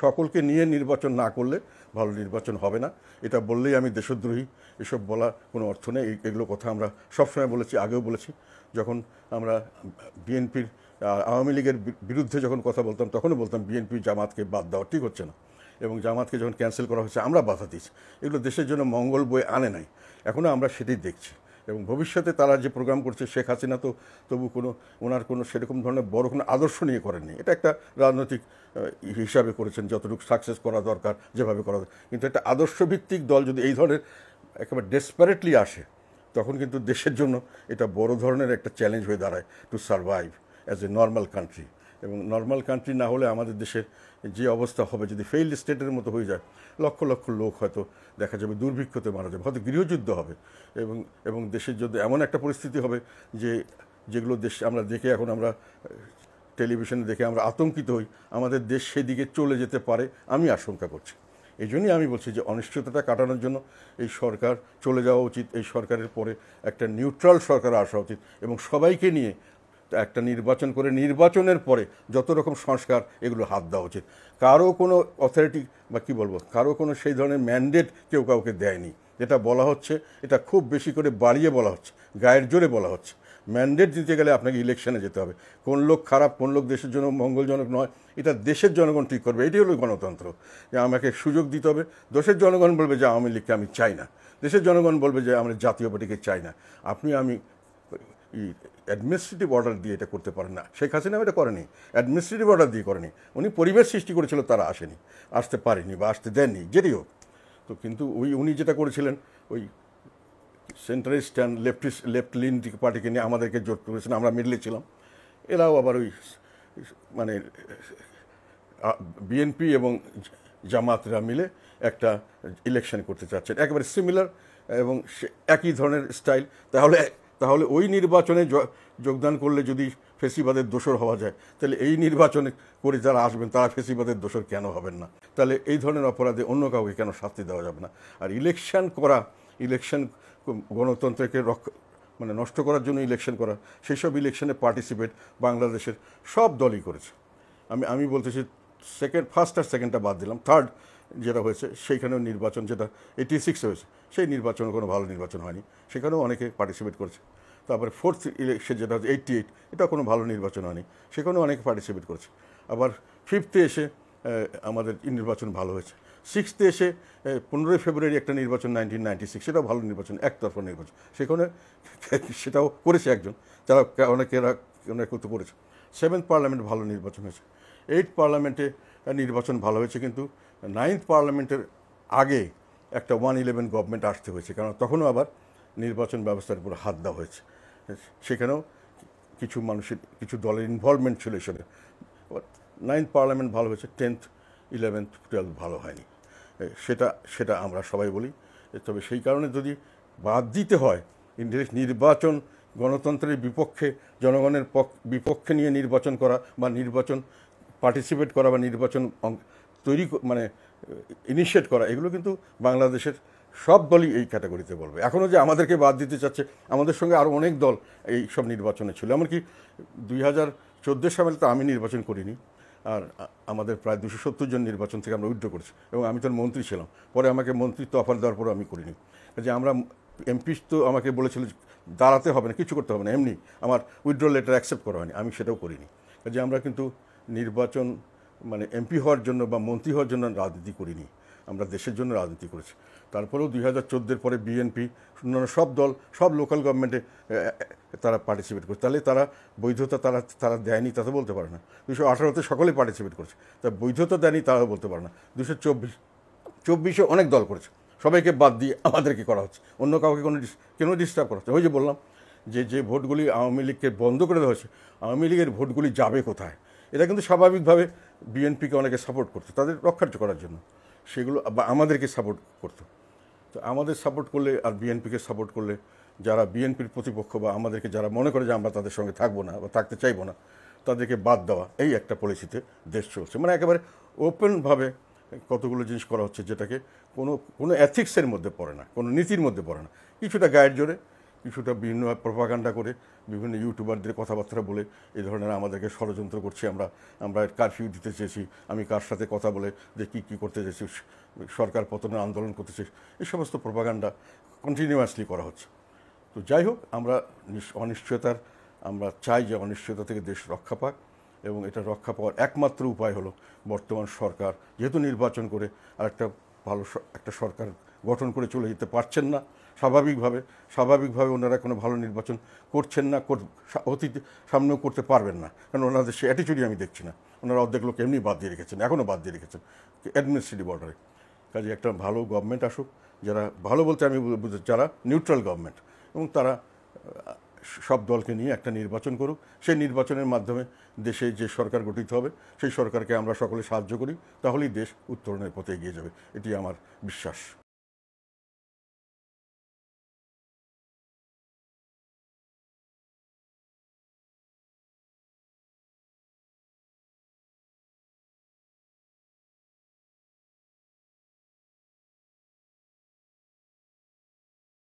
সকলকে নিয়ে নির্বাচন না করলে ভালো নির্বাচন হবে না। এটা বললেই আমি দেশদ্রোহী, এসব বলা কোনো অর্থ নেই। এগুলো কথা আমরা সবসময় বলেছি, আগেও বলেছি। যখন আমরা বিএনপির আওয়ামী লীগের বিরুদ্ধে যখন কথা বলতাম তখনও বলতাম বিএনপি জামাতকে বাদ দেওয়া ঠিক হচ্ছে না, এবং জামাতকে যখন ক্যান্সেল করা হয়েছে আমরা বাধা দিয়েছি। এগুলো দেশের জন্য মঙ্গল বয়ে আনে নাই, এখনও আমরা সেটাই দেখছি। এবং ভবিষ্যতে তারা যে প্রোগ্রাম করছে, শেখ হাসিনা তো তবু ওনার কোনো সেরকম ধরনের বড় কোনো আদর্শ নিয়ে করেননি। এটা একটা রাজনৈতিক হিসাবে করেছেন, যতটুকু সাকসেস করা দরকার যেভাবে করা দরকার। কিন্তু একটা আদর্শভিত্তিক দল যদি এই ধরনের একেবারে ডেসপারেটলি আসে, তখন কিন্তু দেশের জন্য এটা বড় ধরনের একটা চ্যালেঞ্জ হয়ে দাঁড়ায় to survive as a normal country. এবং নর্মাল কান্ট্রি না হলে আমাদের দেশের যে অবস্থা হবে, যদি ফেইল্ড স্টেটের মতো হয়ে যায়, লক্ষ লক্ষ লোক হয়তো দেখা যাবে দুর্ভিক্ষতে মারা যাবে, হয়তো গৃহযুদ্ধ হবে, এবং দেশের যদি এমন একটা পরিস্থিতি হবে যে যেগুলো দেশ আমরা দেখে এখন আমরা টেলিভিশনে দেখে আমরা আতঙ্কিত হই, আমাদের দেশ সেদিকে চলে যেতে পারে আমি আশঙ্কা করছি। এই জন্যই আমি বলছি যে অনিশ্চয়তাটা কাটানোর জন্য এই সরকার চলে যাওয়া উচিত। এই সরকারের পরে একটা নিউট্রাল সরকার আসা উচিত, এবং সবাইকে নিয়ে একটা নির্বাচন করে নির্বাচনের পরে যত রকম সংস্কার এগুলো হাত দেওয়া উচিত। কারো কোনো অথরিটি বা কী বলবো, কারো কোনো সেই ধরনের ম্যান্ডেট কেউ কাউকে দেয়নি। যেটা বলা হচ্ছে এটা খুব বেশি করে বাড়িয়ে বলা হচ্ছে, গায়ের জোরে বলা হচ্ছে। ম্যান্ডেট দিতে গেলে আপনাকে ইলেকশনে যেতে হবে। কোন লোক খারাপ, কোন লোক দেশের জন্য মঙ্গলজনক নয়, এটা দেশের জনগণ ঠিক করবে। এটাই হলো গণতন্ত্র, যে আমাকে সুযোগ দিতে হবে। দেশের জনগণ বলবে যে আওয়ামী লীগকে আমি চাই না, দেশের জনগণ বলবে যে আমরা জাতীয় পার্টিকে চাই না। আমি অ্যাডমিনিস্ট্রেটিভ অর্ডার দিয়ে এটা করতে পারেন না। শেখ হাসিনা এটা করেনি, অ্যাডমিনিস্ট্রেটিভ অর্ডার দিয়ে করেনি। উনি পরিবেশ সৃষ্টি করেছিল, তারা আসেনি, আসতে পারেনি বা আসতে দেননি, যেটি হোক। তো কিন্তু উনি যেটা করেছিলেন, ওই সেন্টারিস্ট অ্যান্ড লেফট লিন পার্টিকে নিয়ে আমাদেরকে জোট করেছেন, আমরা মিডলে ছিলাম। এরাও আবার ওই মানে বিএনপি এবং জামাতরা মিলে একটা ইলেকশন করতে চাচ্ছেন, একেবারে সিমিলার এবং একই ধরনের স্টাইল। তাহলে ওই নির্বাচনে যোগদান করলে যদি ফেসিবাদের দোসর হওয়া যায়, তাহলে এই নির্বাচনে করে যারা আসবেন তারা ফেসিবাদের দোসর কেন হবেন না? তাহলে এই ধরনের অপরাধে অন্য কাউকে কেন শাস্তি দেওয়া যাবে না? আর ইলেকশন গণতন্ত্রকে নষ্ট করার জন্য ইলেকশন করা, সেই সব ইলেকশনে পার্টিসিপেট বাংলাদেশের সব দলই করেছে। আমি বলতেছি ফার্স্ট আর সেকেন্ডটা বাদ দিলাম, থার্ড যেটা হয়েছে সেইখানেও নির্বাচন, যেটা 86 হয়েছে, সেই নির্বাচন কোনো ভালো নির্বাচন হয়নি, সেখানেও অনেকে পার্টিসিপেট করেছে। তারপরে ফোর্থ ইলেকশন যেটা হচ্ছে 88, এটা কোনো ভালো নির্বাচন হয়নি, সেখানেও অনেকে পার্টিসিপেট করেছে। আবার ফিফথে এসে আমাদের নির্বাচন ভালো হয়েছে। সিক্সথে এসে 15ই ফেব্রুয়ারি একটা নির্বাচন 1996, সেটাও ভালো নির্বাচন, একতরফা নির্বাচন, সেখানে সেটাও করেছে একজন, যারা অনেকেরা তো করেছে। সেভেন্থ পার্লামেন্ট ভালো নির্বাচন হয়েছে। এইট পার্লামেন্টে নির্বাচন ভালো হয়েছে, কিন্তু নাইন্থ পার্লামেন্টের আগে একটা 111 গভর্নমেন্ট আসতে হয়েছে, কারণ তখনও আবার নির্বাচন ব্যবস্থার উপর হাত দেওয়া হয়েছে। সেখানেও কিছু দলের ইনভলভমেন্ট ছিল এসবে। নাইন্থ পার্লামেন্ট ভালো হয়েছে, 10th, 11th, 12th ভালো হয়নি। সেটা আমরা সবাই বলি। তবে সেই কারণে যদি বাদ দিতে হয়, নির্বাচন গণতন্ত্রের বিপক্ষে, জনগণের বিপক্ষে নিয়ে নির্বাচন করা বা নির্বাচন পার্টিসিপেট করা বা নির্বাচন ইনিশিয়েট করা, এগুলো কিন্তু বাংলাদেশের সব দলই এই ক্যাটাগরিতে বলবে। এখনও যে আমাদেরকে বাদ দিতে চাচ্ছে, আমাদের সঙ্গে আরও অনেক দল এই সব নির্বাচনে ছিল। এমনকি 2014 সালে তো আমি নির্বাচন করিনি, আর আমাদের প্রায় 270 জন নির্বাচন থেকে আমরা উইথড্র করেছি, এবং আমি তো মন্ত্রী ছিলাম। পরে আমাকে মন্ত্রিত্ব অফার দেওয়ার পরও আমি করিনি। যে আমরা এমপি তো আমাকে বলেছিল দাঁড়াতে হবে না, কিছু করতে হবে না, এমনি আমার উইথড্র লেটার অ্যাকসেপ্ট করা হয়নি, আমি সেটাও করিনি। যে আমরা কিন্তু নির্বাচন এমপি হওয়ার জন্য বা মন্ত্রী হওয়ার জন্য রাজনীতি করিনি, আমরা দেশের জন্য রাজনীতি করেছি। তারপরেও 2014 পরে বিএনপি, সব দল, সব লোকাল গভর্নমেন্টে তারা পার্টিসিপেট করছে। তাহলে তারা বৈধতা তারা দেয়নি তা তো বলতে পারে না। 218-তে সকলেই পার্টিসিপেট করেছে, তা বৈধতা দেয়নি তারা বলতে পারে না। 224 অনেক দল করেছে, সবাইকে বাদ দিয়ে আমাদেরকে করা হচ্ছে, অন্য কাউকে কেন ডিস্টার্ব করা হচ্ছে? ওই যে বললাম যে ভোটগুলি আওয়ামী লীগকে বন্ধ করে দেওয়া হয়েছে, আওয়ামী লীগের ভোটগুলি যাবে কোথায়? এটা কিন্তু স্বাভাবিকভাবে বিএনপিকে অনেকে সাপোর্ট করতো তাদের রক্ষা করার জন্য, সেগুলো বা আমাদেরকে সাপোর্ট করতো। তো আমাদের সাপোর্ট করলে আর বিএনপিকে সাপোর্ট করলে, যারা বিএনপির প্রতিপক্ষ বা আমাদেরকে যারা মনে করে যে আমরা তাদের সঙ্গে থাকবো না বা থাকতে চাইবো না, তাদেরকে বাদ দেওয়া, এই একটা পলিসিতে দেশ চলছে। একেবারে ওপেনভাবে কতগুলো জিনিস করা হচ্ছে যেটাকে কোনো এথিক্সের মধ্যে পড়ে না, কোনো নীতির মধ্যে পড়ে না। কিছুটা গায়ের জোরে, কিছুটা বিভিন্ন প্রপাগান্ডা করে বিভিন্ন ইউটিউবারদের কথাবার্তা বলে এই ধরনের আমাদেরকে ষড়যন্ত্র করছি। আমরা কারফিউ দিতে চেয়েছি, আমি কার সাথে কথা বলে যে কী করতে চেয়েছি, সরকার পতনের আন্দোলন করতে চেয়েছি, এই সমস্ত প্রপাগান্ডা কন্টিনিউয়াসলি করা হচ্ছে। তো যাই হোক, আমরা আমরা চাই যে অনিশ্চয়তা থেকে দেশ রক্ষা পাক, এবং এটা রক্ষা পাওয়ার একমাত্র উপায় হলো বর্তমান সরকার যেহেতু নির্বাচন করে আরেকটা ভালো একটা সরকার গঠন করে চলে যেতে পারছেন না, স্বাভাবিকভাবে ওনারা কোনো ভালো নির্বাচন করছেন না, অতীতে সামনেও করতে পারবেন না, কারণ ওনাদের সে অ্যাটিচিউডই আমি দেখছি না। ওনারা অর্ধেক লোক এমনি বাদ দিয়ে রেখেছেন, এখনও বাদ দিয়ে রেখেছেন অ্যাডমিনিস্ট্রেটিভ অর্ডারে। কাজে একটা ভালো গভর্নমেন্ট আসুক, যারা ভালো বলতে আমি যারা নিউট্রাল গভর্নমেন্ট, এবং তারা সব দলকে নিয়ে একটা নির্বাচন করুক। সেই নির্বাচনের মাধ্যমে দেশে যে সরকার গঠিত হবে সেই সরকারকে আমরা সকলে সাহায্য করি, তাহলেই দেশ উত্তরণের পথে এগিয়ে যাবে, এটি আমার বিশ্বাস।